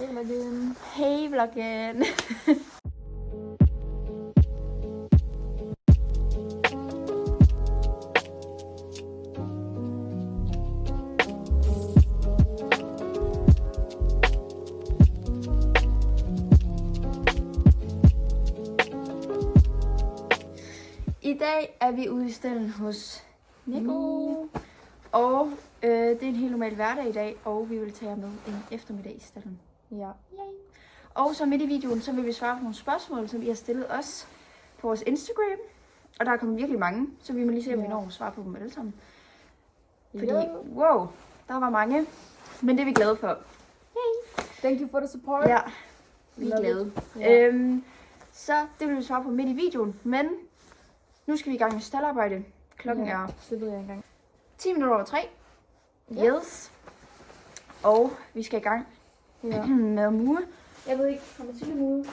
Hey vloggen. Hey vloggen. I dag er vi ude i stalden hos Nico. Og det er en helt normal hverdag i dag, og vi vil tage med en eftermiddag i stalden. Ja. Yay. Og så midt i videoen, så vil vi svare på nogle spørgsmål, som I har stillet os på vores Instagram. Og der er kommet virkelig mange, så vi må lige se, om vi når at svare på dem alle sammen. Fordi, wow, der var mange. Men det er vi glade for. Yay. Thank you for the support. Ja, vi er glade. Yeah. Så det vil vi svare på midt i videoen. Men nu skal vi i gang med staldarbejde. Klokken er det ved jeg engang. 10 minutter over 3. Ja. Yes. Og vi skal i gang med at mure. Jeg ved ikke, kommer til at mure.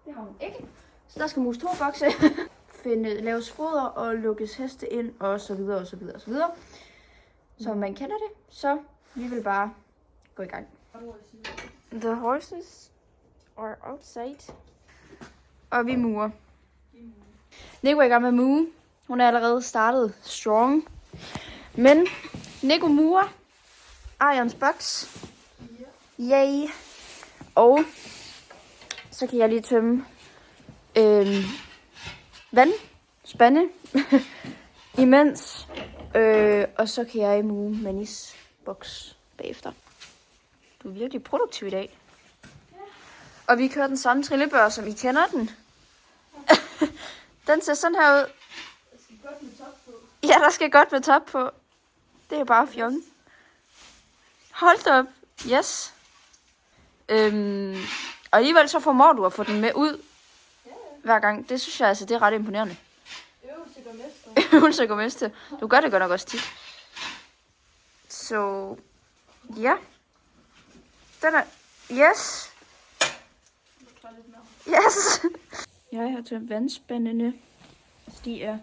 Det har hun ikke. Så der skal mures 2 bokse. Laves foder og lukkes heste ind og så videre og så videre og så videre. Så man kender det. Så vi vil bare gå i gang. The horses are outside. Og vi murer. Nico er i gang med at mure. Hun er allerede startet strong. Men Nico murer Arians box. Yay. Og så kan jeg lige tømme vandspande imens. Og så kan jeg move Manis box bagefter. Du er virkelig produktiv i dag. Og vi kører den samme trillebør, som I kender den. Den ser sådan her ud. Ja, der skal godt med top på. Det er bare fjong. Hold da op. Yes. Og alligevel så formår du at få den med ud hver gang. Det synes jeg altså, det er ret imponerende. Øvelse går mester. Du gør det godt nok også tit. Så ja. Den er... Yes. Yes. Jeg har tømt vandspændene. De er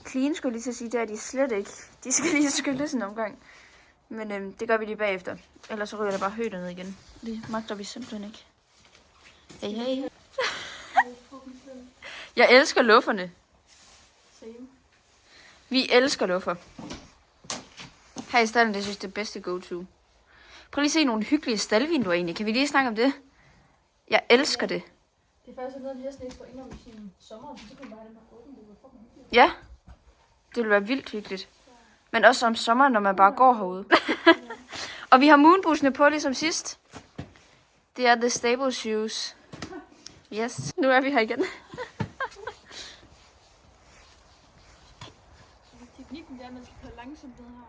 clean, skulle jeg lige til at sige. Det er de slet ikke. De skal lige skylles en omgang. Men det gør vi lige bagefter. Ellers så ryger der bare højt ned igen. Det magter vi simpelthen ikke. Hey, hey. Jeg elsker lufferne. Vi elsker luffer. Her i stallen, det synes jeg det bedste go-to. Prøv lige at se nogle hyggelige staldvinduer egentlig. Kan vi lige snakke om det? Jeg elsker det. Det er faktisk noget, at hesten ikke står inde om sin sommer, så kan man bare have den her åben. Det vil fucking hyggeligt. Ja, det vil være vildt hyggeligt. Men også om sommeren, når man bare går herude. Og vi har moonboosene på, ligesom sidst. Det er The Stable Shoes. Yes, nu er vi her igen. Teknikken er, at man skal køre langsomt ned her.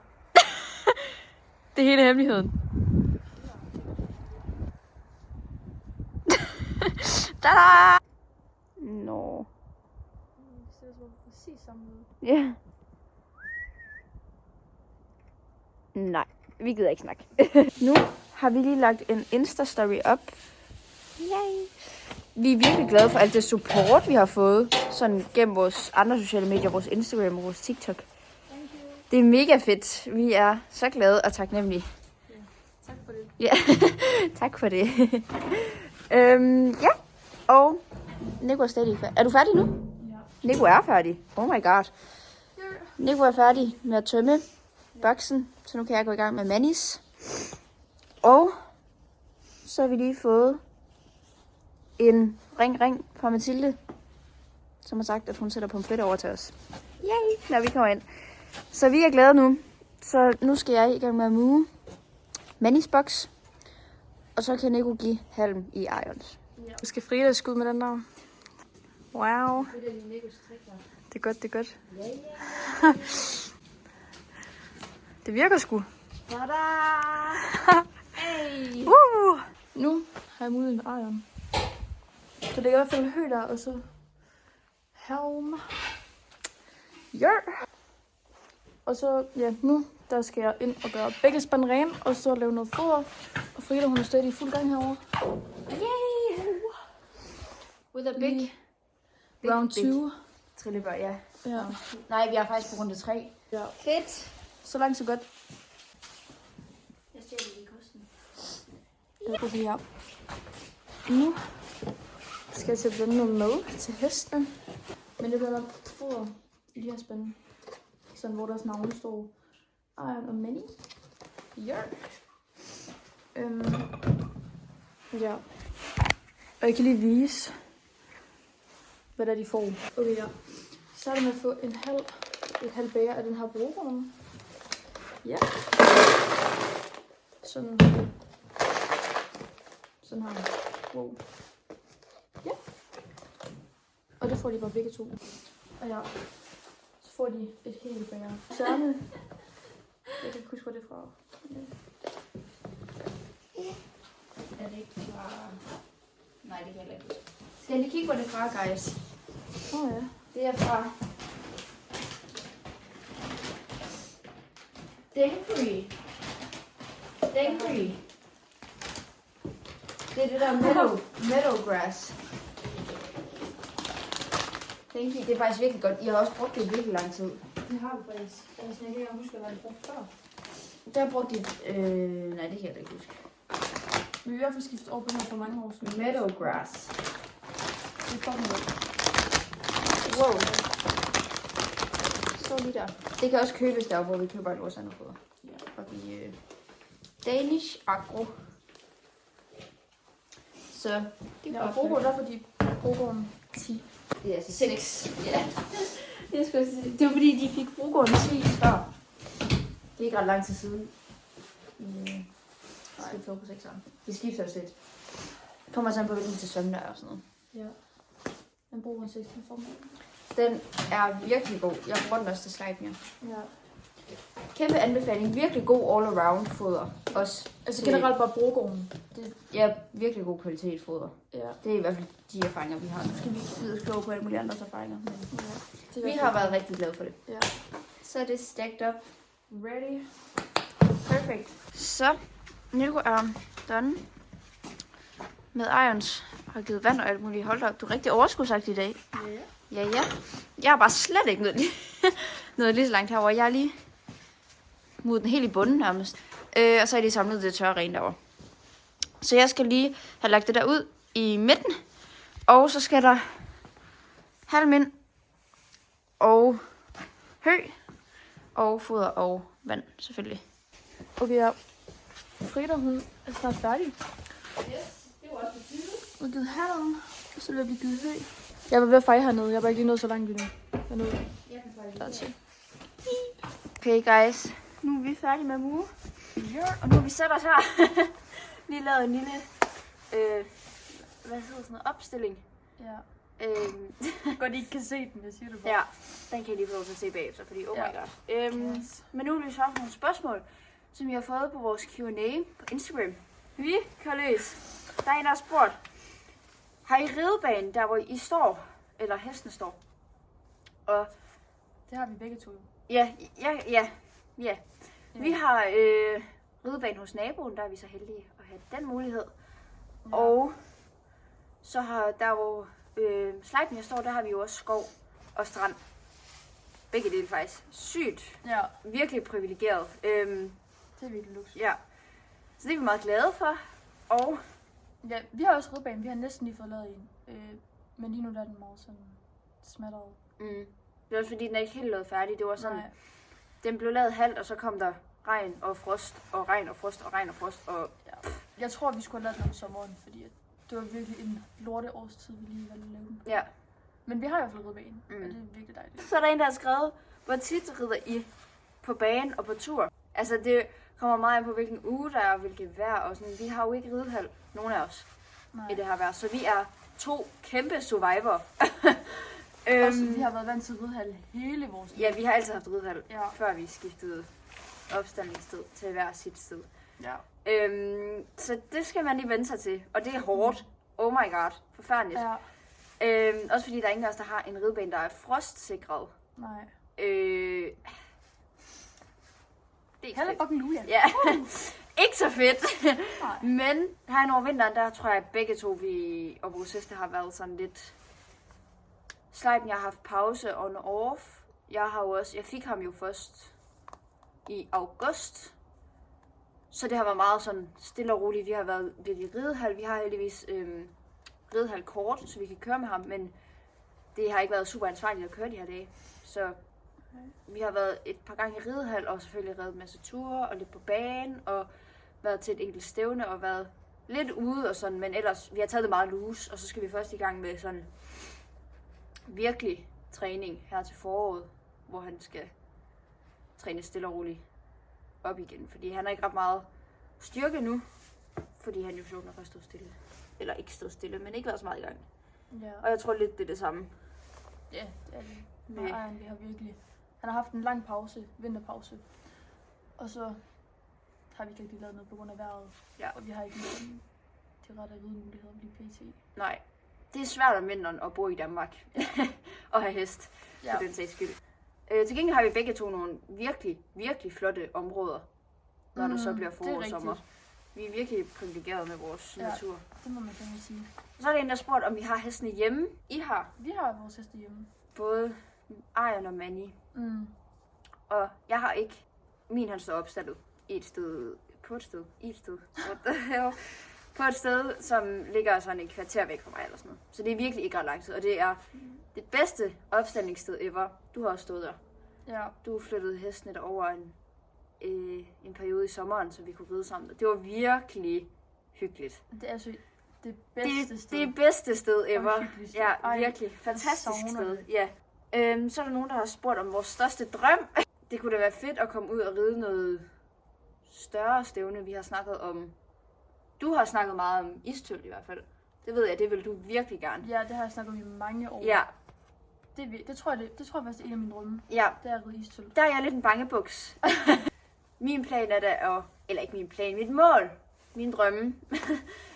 Det er hele hemmeligheden. Tada! Nå. Det ser så præcis samme ud. Ja. Nej, vi gider ikke snakke. Nu har vi lige lagt en Insta-story op. Yay! Vi er virkelig glade for alt det support, vi har fået. Sådan gennem vores andre sociale medier, vores Instagram og vores TikTok. Det er mega fedt. Vi er så glade og taknemmelige. Tak for det. Ja, tak for det. Ja, og Nico er stadig færdig. Er du færdig nu? Ja. Nico er færdig. Oh my god. Nico er færdig med at tømme boksen, så nu kan jeg gå i gang med Manis. Og så har vi lige fået en ring fra Mathilde, som har sagt, at hun sætter pomfritter over til os. Yay, når vi kommer ind. Så vi er glade nu. Så nu skal jeg i gang med at move Manis box. Og så kan Nico give halm i Irons. Du skal Frida skud med den der. Wow. Det er godt, det er godt. Det virker sgu. Tada! Hey! Nu Har jeg muligheden med Iron. Så det er i hvert fald højt der, og så helm. ja. Og så, ja, nu der skal jeg ind og gøre begge spand rene, og så lave noget foder. Og Frida, hun er stadig i fuld gang herovre. Yay! With a big Round 2. trillebør, ja. Ja. Nej, vi er faktisk på runde 3. Ja. Fedt. Så langt, så godt. Jeg stjæler lige kosten. Okay, ja. Nu skal jeg til at blande noget mad til hestene. Men det bliver nok foder i de her spande. Sådan, hvor deres navne står Iron og Minnie. Jørg. Ja. Og jeg kan lige vise, hvad der de får. Okay, ja. Så er det med at få et halvt bager af den her brokovn. Ja. Sådan her. Wow. Ja. Og det får de bare begge to. Og ja, så får de et helt bager. Sørme. Jeg kan ikke huske, hvor det er fra. Ja. Er det ikke fra... Nej, det kan jeg ikke huske. Skal jeg lige kigge, hvor det er fra, guys? Ja. Det er fra... Dangry. Det er det der meadowgrass. Dangry, det er faktisk virkelig godt. I har også brugt det i virkelig lang tid. Det har vi faktisk. Jeg kan ikke huske, hvad det brugt før. Der har brugt det... nej, det kan jeg ikke huske. Vi har i hvert fald skiftet over på den her for mange år siden. Meadowgrass. Det er fucking godt. Wow. Så lige der. Det kan også købes der, hvor vi køber alt vores andre foder. Ja. Og vi Danish Agro. Så det Ja, og brokovn, der er fordi brokovn 10. Det er altså 6. Ja. Det skulle jeg sige. Det var fordi, de fik brokovn 10 før. Det er ikke ret lang tid siden. Skal vi få på 6'eren. Vi skifter os lidt. Kommer sådan på, hvilken sæson der er og sådan noget. Ja. Den brokovn 16 for mig. Den er virkelig god. Jeg bruger den også til Sleipnir. Ja. Kæmpe anbefaling. Virkelig god all-around foder. Også Altså generelt bare brokovnen. Ja, virkelig god kvalitet foder. Ja. Det er i hvert fald de erfaringer, vi har. Nu skal vi videre skrive på alle mulige andres erfaringer. Men Ja. vi har været rigtig glade for det. Ja. Så er det stacked up. Ready. Perfect. Så, Nico er done med irons. Har givet vand og alt muligt. Hold op, du er rigtig overskudsagtig i dag. Ja. Ja. Jeg har bare slet ikke noget lige så langt herovre. Jeg er lige mod den helt i bunden nærmest. Og så er de samlet det tørre ren derovre. Så jeg skal lige have lagt det der ud i midten. Og så skal der halm ind. Og hø. Og foder og vand selvfølgelig. Okay, ja. Frida, hun er snart færdig. Yes, det var også betydet. Nu har givet halm, og så vil jeg blive givet hø. Jeg var ved at feje hernede. Jeg var ikke lige nået så langt endnu. Hernede. Jeg kan fejre Der til. Okay guys, nu er vi færdige med mue. Ja. Og nu har vi sat os her. Lige lavet en lille, hvad hedder sådan noget, opstilling. Ja. Godt, I ikke kan se den, jeg siger det bare. Ja, den kan I lige få lov til at se bagefter, fordi oh my god. Yes. Men nu vil vi svare på nogle spørgsmål, som I har fået på vores Q&A på Instagram. Vi kører løs. Der er en, der har spurgt, har I ridebane der, hvor I står, eller hesten står? Og Det har vi begge to. ja. Vi har ridebane hos naboen, der er vi så heldige at have den mulighed. Ja. Og så har der, hvor Sleipnir står, der har vi jo også skov og strand. Begge dele faktisk. Sygt. Ja. Virkelig privilegeret. Det er virkelig luksus. Ja. Så det er vi meget glade for. Og Ja, vi har også ridebane. Vi har næsten lige fået lavet en. Men lige nu der er den meget sådan smattet. det er også fordi, den er ikke helt lavet færdig. Det var sådan, Nej. den blev lavet halvt, og så kom der regn og frost, og regn og frost, og regn og frost. Og Jeg tror, vi skulle have lavet den om sommeren, fordi det var virkelig en lorte årstid, vi lige valgte at lave den. ja. Men vi har i hvert fald ridebane, og det er virkelig dejligt. Så er der en, der har skrevet, hvor tit rider I på banen og på tur? Altså, det kommer meget an på, hvilken uge der er, og hvilket vejr. Og sådan. Vi har jo ikke ridehal, nogen af os, i det her vejr. Så vi er 2 kæmpe survivor. Vi har været vant til ridehal hele vores liv. Ja, vi har altid haft ridehal, Ja. før vi skiftede opstandingssted til hver sit sted. Ja. Så det skal man lige vende sig til, og det er hårdt. Oh my god, forfærdeligt. Ja. Også fordi der er ingen af os, der har en ridebane, der er frostsikret. Nej. Det er ikke fedt. Halleluja. Ja, ikke så fedt. Nej. Men her over vinteren, der tror jeg, at begge to, vi og vores søster har været sådan lidt... Sleipnir har haft pause on off. Jeg fik ham jo først i august. Så det har været meget sådan stille og roligt. Vi har været lidt i ridehal. Vi har heldigvis ridehal kort, så vi kan køre med ham, men det har ikke været super ansvarligt at køre de her dage. Så vi har været et par gange i ridehal, og selvfølgelig reddet en masse ture, og lidt på banen, og været til et enkelt stævne, og været lidt ude og sådan, men ellers, vi har taget det meget loose, og så skal vi først i gang med sådan virkelig træning her til foråret, hvor han skal træne stille og roligt op igen, fordi han har ikke ret meget styrke nu, fordi han jo sjovt nok har stået stille. Eller ikke stået stille, men ikke været så meget i gang. Ja. Og jeg tror lidt, det er det samme. Ja, det er det. Med Ejeren, vi har virkelig... Han har haft en lang pause, vinterpause. Og så har vi ikke rigtig lavet noget på grund af vejret. Ja. Og vi har ikke nogen de rette ridemuligheder lige pt. Nej. Det er svært om vinteren at bo i Danmark. Ja. Og have hest, for den sags skyld. Til gengæld har vi begge to nogle virkelig, virkelig flotte områder, når der så bliver forår og sommer. Vi er virkelig privilegeret med vores natur. Det må man gerne sige. Så er der en, der spurgt, om vi har hestene hjemme. I har? Vi har vores heste hjemme. Både Ejeren og Manny. Og jeg har ikke. Min han står opstallet på et sted, som ligger sådan et kvarter væk fra mig eller sådan noget. Så det er virkelig ikke ret lang tid, og det er det bedste opstaldningssted ever. Du har også stået der. Ja. Du flyttede hestene derover en periode i sommeren, så vi kunne ride sammen. Det var virkelig hyggeligt. Det er altså det bedste sted. Det bedste sted ever. Ja, Ej, virkelig. Fantastisk sted. Ja. Så er der nogen, der har spurgt om vores største drøm. Det kunne da være fedt at komme ud og ride noget større stævne. Vi har snakket om... Du har snakket meget om istøl i hvert fald. Det ved jeg, det vil du virkelig gerne. Ja, det har jeg snakket om i mange år. Ja. Det tror jeg faktisk er en af mine drømme. Ja. Det er at ride istøl. Der er jeg lidt en bangebuks. Min plan er da at... Eller ikke min plan, mit mål. Min drømme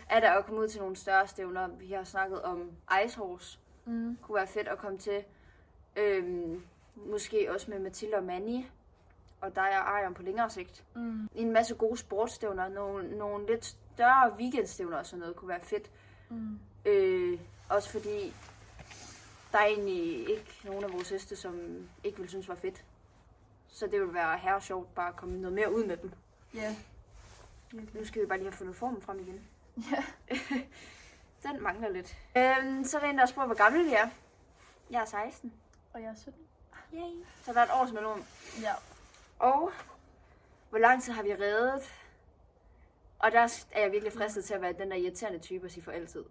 er da at komme ud til nogle større stævner. Vi har snakket om Ice Horse. Kunne være fedt at komme til. Måske også med Mathilde og Manny. Og dig og Ejeren på længere sigt. En masse gode sportsstævner. Nogle lidt større weekendstævner og sådan noget kunne være fedt. Også fordi der er egentlig ikke nogen af vores heste, som ikke ville synes var fedt. Så det ville være her sjovt bare at komme noget mere ud med dem. Ja. Nu skal vi bare lige have fundet formen frem igen. Ja. Den mangler lidt. Så er der en, der spørger, hvor gammel vi er. Jeg er 16. Og jeg er 17. Yay. Så der er et års mellemrum. Ja. Og hvor lang tid har vi reddet? Og der er jeg virkelig fristet til at være den der irriterende type og sige for altid.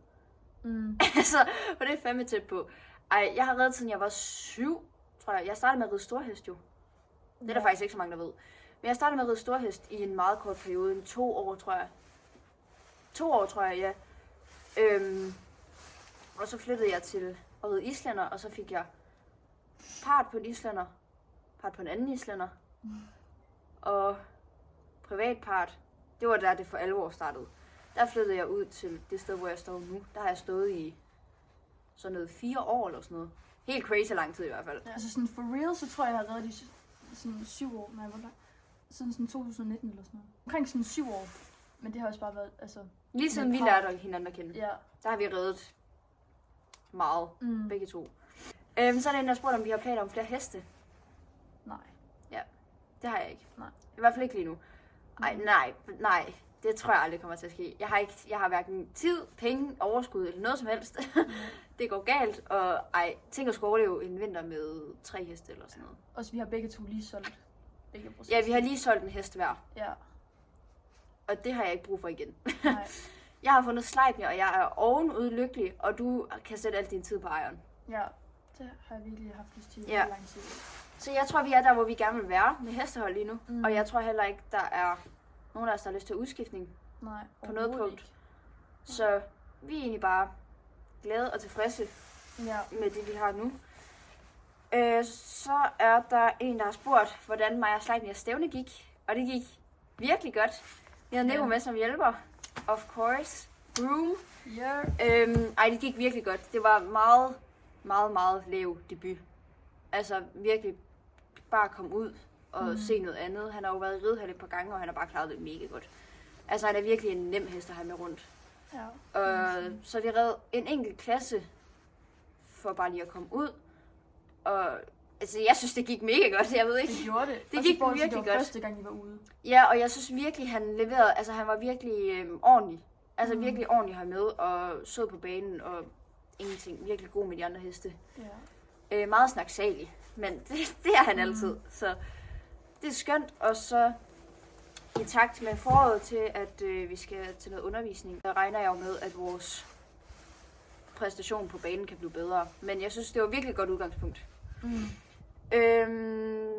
Altså, for det er fandme tæt på. Ej, jeg har reddet siden jeg var 7, tror jeg. Jeg startede med at ride storhest jo. Det er der faktisk ikke så mange, der ved. Men jeg startede med at ride storhest i en meget kort periode. 2 år, tror jeg. 2 år, tror jeg, ja. Og så flyttede jeg til at ride islænder, og så fik jeg part på en islænder, part på en anden islænder, og privatpart. Det var der, det for alvor startede. Der flyttede jeg ud til det sted, hvor jeg står nu. Der har jeg stået i sådan noget 4 år eller sådan noget. Helt crazy lang tid i hvert fald. Ja, altså sådan for real, så tror jeg har reddet i sådan 7 år. Nej, hvor lang? Sådan 2019 eller sådan noget. Omkring sådan 7 år. Men det har også bare været, altså... Lige siden vi lærte hinanden at kende. Ja. Der har vi reddet meget. Begge to. Så er der en, der spurgte, om vi har planer om flere heste. Nej. Ja, det har jeg ikke. Nej. I hvert fald ikke lige nu. Nej. Det tror jeg aldrig kommer til at ske. Jeg har hverken tid, penge, overskud eller noget som helst. Det går galt, og tænk at skulle overleve en vinter med 3 heste eller sådan noget. Også vi har begge to lige solgt. Ja, vi har lige solgt en hest hver. Ja. Og det har jeg ikke brug for igen. Nej. Jeg har fundet Sleipnir, og jeg er ovenud lykkelig, og du kan sætte al din tid på Ejeren. Ja, det har jeg virkelig haft lyst til i lang tid. Så jeg tror, vi er der, hvor vi gerne vil være med hestehold lige nu. Og jeg tror heller ikke, der er nogen af os, der har lyst til udskiftning. Nej, på noget punkt. Ikke. Så vi er egentlig bare glade og tilfredse med det, vi har nu. Så er der en, der har spurgt, hvordan mig og Sleipnir stævne gik. Og det gik virkelig godt. Vi havde Nemo med som hjælper. Of course. Groom. Det gik virkelig godt. Det var meget lav debut. Altså virkelig bare komme ud og se noget andet. Han har jo været i ridehal et par gange, og han har bare klaret det mega godt. Altså han er virkelig en nem hest at have med rundt. Ja. Så vi red en enkelt klasse for bare lige at komme ud. Og Altså, jeg synes, det gik mega godt, jeg ved ikke. Det gjorde det. Det gik virkelig det var godt. første gang, I var ude. Ja, og jeg synes virkelig, han leverede, altså han var virkelig ordentlig. Altså virkelig ordentlig her med, og sød på banen, og ingenting. Virkelig god med de andre heste. Ja. Meget snaksalig, men det er han altid. Så det er skønt, og så i takt med foråret til, at vi skal til noget undervisning, der regner jeg jo med, at vores præstation på banen kan blive bedre. Men jeg synes, det var virkelig et godt udgangspunkt.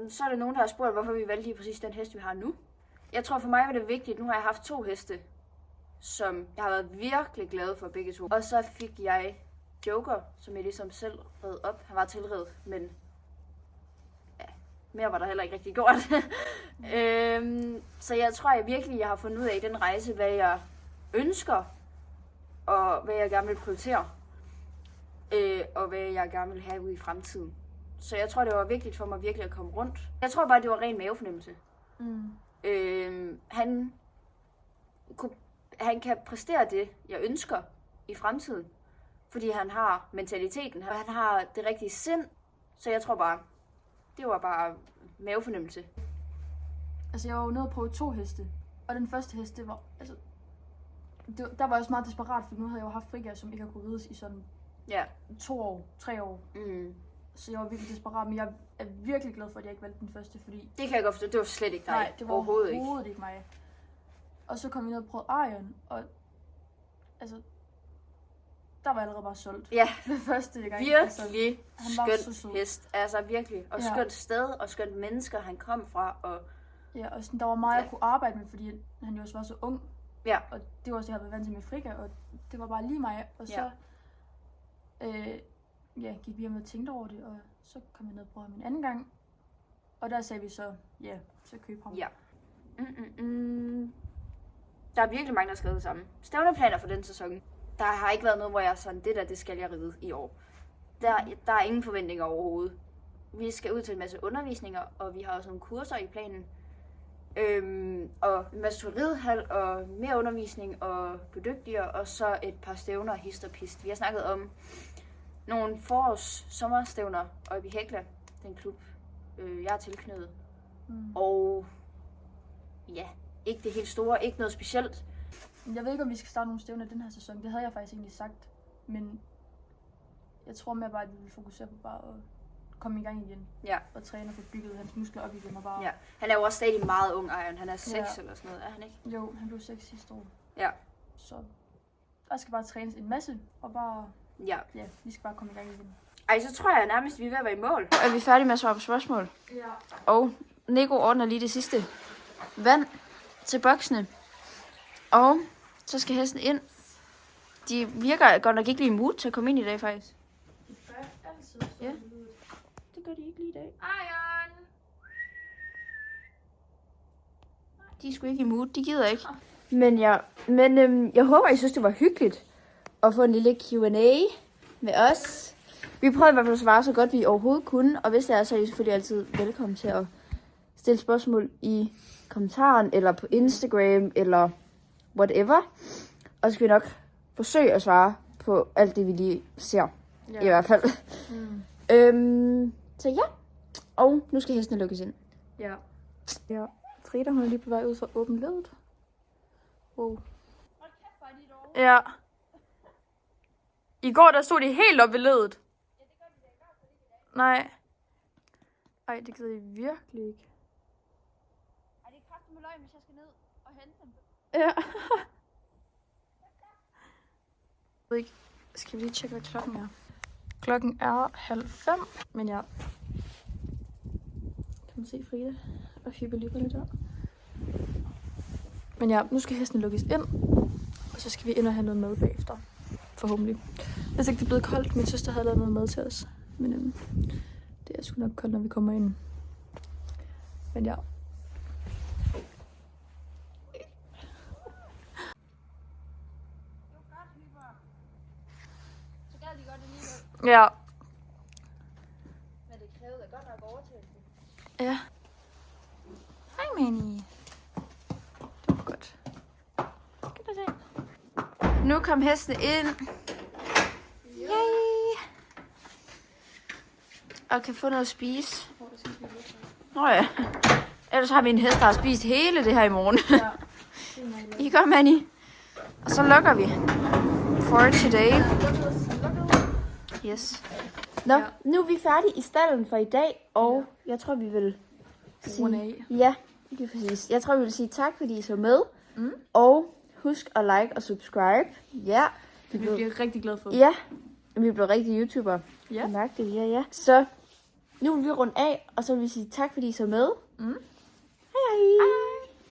Så er der nogen, der har spurgt, hvorfor vi valgte lige præcis den hest, vi har nu. Jeg tror for mig var det vigtigt. Nu har jeg haft 2 heste, som jeg har været virkelig glad for begge to. Og så fik jeg Joker, som jeg ligesom selv red op. Han var tilredet, men ja, mere var der heller ikke rigtig gjort. Så jeg tror jeg har fundet ud af i den rejse, hvad jeg ønsker, og hvad jeg gerne vil prioritere, og hvad jeg gerne vil have ude i fremtiden. Så jeg tror, det var vigtigt for mig virkelig at komme rundt. Jeg tror bare, det var ren mavefornemmelse. Han kan præstere det, jeg ønsker i fremtiden. Fordi han har mentaliteten, og han har det rigtige sind. Så jeg tror bare, det var bare mavefornemmelse. Altså, jeg var jo nede og prøve 2 heste. Og den første hest, det var, altså... der var jeg også meget desperat, for nu havde jeg jo haft Frigga, som ikke har kunnet rides i sådan 2 år, 3 år. Så jeg var virkelig desperat, men jeg er virkelig glad for, at jeg ikke valgte den første, fordi... Det kan jeg godt forstå, det var slet ikke dig. Nej, det var overhovedet ikke mig. Og så kom vi ned og prøvede Arion, og altså... Der var jeg allerede bare solgt. Ja, det første gang. Virkelig altså, skønt hest. Altså virkelig. Og skønt sted, og skønt mennesker, han kom fra. Og ja, og sådan, der var meget, jeg kunne arbejde med, fordi han jo også var så ung. Ja. Og det var også det, jeg havde været vant til med Frigga, og det var bare lige mig. Og så gik vi hjem og tænkte over det, og så kom jeg ned og prøvede ham en anden gang. Og der sagde vi så, så køb ham. Ja. Der er virkelig mange, der har skrevet det samme. Stævneplaner for den sæson. Der har ikke været noget, hvor jeg er sådan, det skal jeg ride i år. Der er ingen forventninger overhovedet. Vi skal ud til en masse undervisninger, og vi har også nogle kurser i planen. Og en masse ridehal, og mere undervisning, og blive dygtigere, og så et par stævner, hist og pist. Vi har snakket om nogle sommerstævner oppe i Hekla, den klub, jeg er tilknyttet. Og ja, ikke det helt store, ikke noget specielt. Jeg ved ikke, om vi skal starte nogle stævner den her sæson. Det havde jeg faktisk egentlig sagt. Men jeg tror mere bare, at vi vil fokusere på bare at komme i gang igen. Ja. Og træne og få bygget hans muskler op igen. Og bare... Ja. Han er jo også stadig meget ung, Arion. Han er 6 eller sådan noget, er han ikke? Jo, han blev 6 sidste år. Ja. Så der skal bare trænes en masse, og bare... Ja, vi skal bare komme i gang igen. Ej, så tror jeg nærmest, vi er ved at være i mål. Er vi færdige med at svare på spørgsmål? Ja. Og Nico ordner lige det sidste. Vand til boksene. Og så skal hesten ind. De virker godt nok ikke lige i mood til at komme ind i dag, faktisk. Det gør altid. Ja. Det gør de ikke lige i dag. Arion! De er sgu ikke i mood. De gider ikke. Men jeg håber, I synes, det var hyggeligt at få en lille Q&A med os. Vi prøvede i hvert fald at svare så godt, vi overhovedet kunne. Og hvis det er, så er I selvfølgelig altid velkommen til at stille spørgsmål i kommentaren, eller på Instagram, eller whatever. Og så skal vi nok forsøge at svare på alt det, vi lige ser. I hvert fald. Så ja. Og nu skal hestene lukkes ind. Ja. Frida, hun er lige på vej ud fra åbent ledet. Wow. Ja. I går, der stod de helt op ved ledet. Nej. Ej, det gider de virkelig ikke. Ej, det er kraftigt med løgn, hvis jeg skal ned og hente dem. Ja. Skal vi lige tjekke, hvad klokken er? Klokken er 4:30, men ja. Kan man se Frida og Hyppe lige på lidt der. Men ja, nu skal hesten lukkes ind, og så skal vi ind og have noget mad bagefter. Forhåbentlig. Hvis ikke det er blevet koldt, min søster havde lavet noget mad til os. Men det er sgu nok koldt, når vi kommer ind. Men ja. Ja. Men det krævede godt nok overtagelse. Ja. Hej, Manny. Det var godt. Kan du se? Nu kom hesten ind. Yay! og kan få noget at spise. Nå ja. Ellers har vi en hest, der har spist hele det her i morgen. Ja. I gør, Manny. Og så lukker vi. For today. Yes. Nå, Ja. nu er vi færdige i stallen for i dag, og jeg tror, vi vil Runde sige... af. Ja, lige præcis. Jeg tror, vi vil sige tak, fordi I så med. Mm. Og husk at like og subscribe. Ja. Det bliver jeg rigtig glad for. Ja, vi bliver rigtig YouTuber. Ja. Mærk det, ja. Så nu vil vi runde af, og så vil vi sige tak, fordi I så med. Mm. Hej hej.